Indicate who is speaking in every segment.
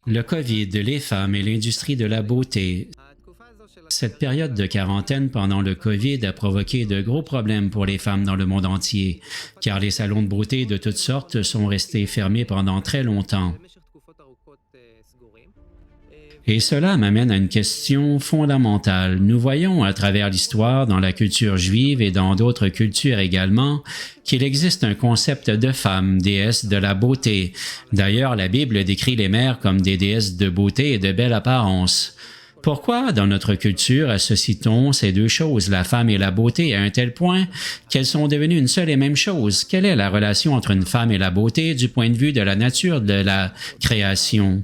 Speaker 1: Le COVID, les femmes et l'industrie de la beauté. Cette période de quarantaine pendant le COVID a provoqué de gros problèmes pour les femmes dans le monde entier, car les salons de beauté de toutes sortes sont restés fermés pendant très longtemps. Et cela m'amène à une question fondamentale. Nous voyons à travers l'histoire, dans la culture juive et dans d'autres cultures également, qu'il existe un concept de femme, déesse de la beauté. D'ailleurs, la Bible décrit les mères comme des déesses de beauté et de belle apparence. Pourquoi, dans notre culture, associe-t-on ces deux choses, la femme et la beauté, à un tel point qu'elles sont devenues une seule et même chose? Quelle est la relation entre une femme et la beauté du point de vue de la nature de la création?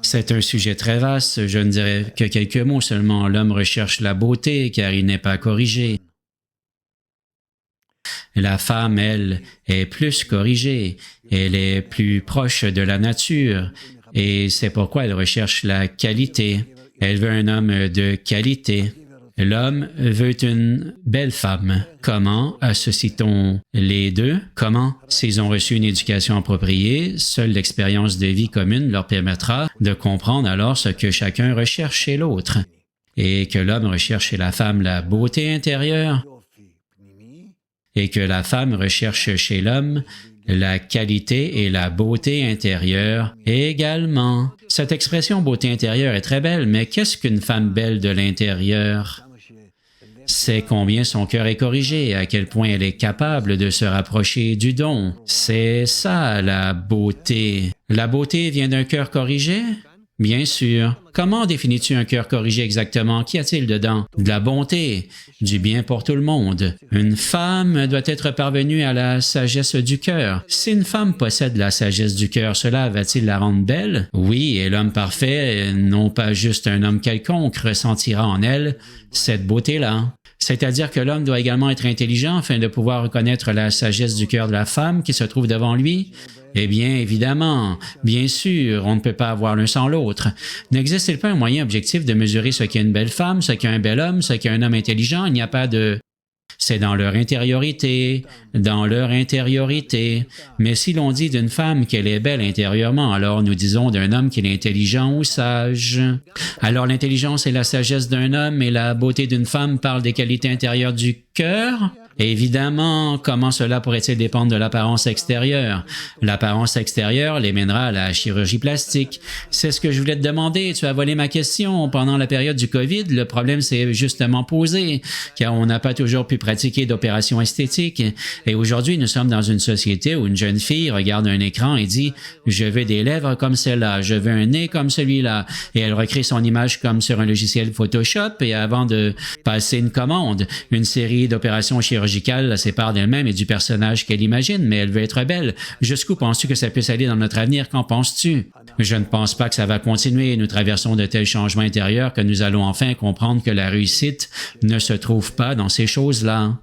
Speaker 1: C'est un sujet très vaste, je ne dirais que quelques mots seulement. L'homme recherche la beauté car il n'est pas corrigé. La femme, elle, est plus corrigée, elle est plus proche de la nature et c'est pourquoi elle recherche la qualité. Elle veut un homme de qualité. L'homme veut une belle femme. Comment associe-t-on les deux? Comment? S'ils ont reçu une éducation appropriée, seule l'expérience de vie commune leur permettra de comprendre alors ce que chacun recherche chez l'autre. Et que l'homme recherche chez la femme la beauté intérieure et que la femme recherche chez l'homme la qualité et la beauté intérieure également. Cette expression beauté intérieure est très belle, mais qu'est-ce qu'une femme belle de l'intérieur? C'est combien son cœur est corrigé, à quel point elle est capable de se rapprocher du don. C'est ça la beauté. La beauté vient d'un cœur corrigé? Bien sûr. Comment définis-tu un cœur corrigé exactement? Qu'y a-t-il dedans? De la bonté, du bien pour tout le monde. Une femme doit être parvenue à la sagesse du cœur. Si une femme possède la sagesse du cœur, cela va-t-il la rendre belle? Oui, et l'homme parfait, non pas juste un homme quelconque, ressentira en elle cette beauté-là. C'est-à-dire que l'homme doit également être intelligent afin de pouvoir reconnaître la sagesse du cœur de la femme qui se trouve devant lui. Eh bien, évidemment, bien sûr, on ne peut pas avoir l'un sans l'autre. N'existe-t-il pas un moyen objectif de mesurer ce qu'est une belle femme, ce qu'est un bel homme, ce qu'est un homme intelligent? Il n'y a pas de... C'est dans leur intériorité, dans leur intériorité. Mais si l'on dit d'une femme qu'elle est belle intérieurement, alors nous disons d'un homme qu'il est intelligent ou sage. Alors l'intelligence et la sagesse d'un homme et la beauté d'une femme parlent des qualités intérieures du cœur? Évidemment, comment cela pourrait-il dépendre de l'apparence extérieure? L'apparence extérieure les mènera à la chirurgie plastique. C'est ce que je voulais te demander. Tu as volé ma question. Pendant la période du COVID, le problème s'est justement posé, car on n'a pas toujours pu pratiquer d'opérations esthétiques. Et aujourd'hui, nous sommes dans une société où une jeune fille regarde un écran et dit « Je veux des lèvres comme celle-là, je veux un nez comme celui-là ». Et elle recrée son image comme sur un logiciel Photoshop et avant de passer une commande, une série d'opérations chirurgicales la sépare d'elle-même et du personnage qu'elle imagine, mais elle veut être belle. Jusqu'où penses-tu que ça puisse aller dans notre avenir? Qu'en penses-tu? Je ne pense pas que ça va continuer. Nous traversons de tels changements intérieurs que nous allons enfin comprendre que la réussite ne se trouve pas dans ces choses-là.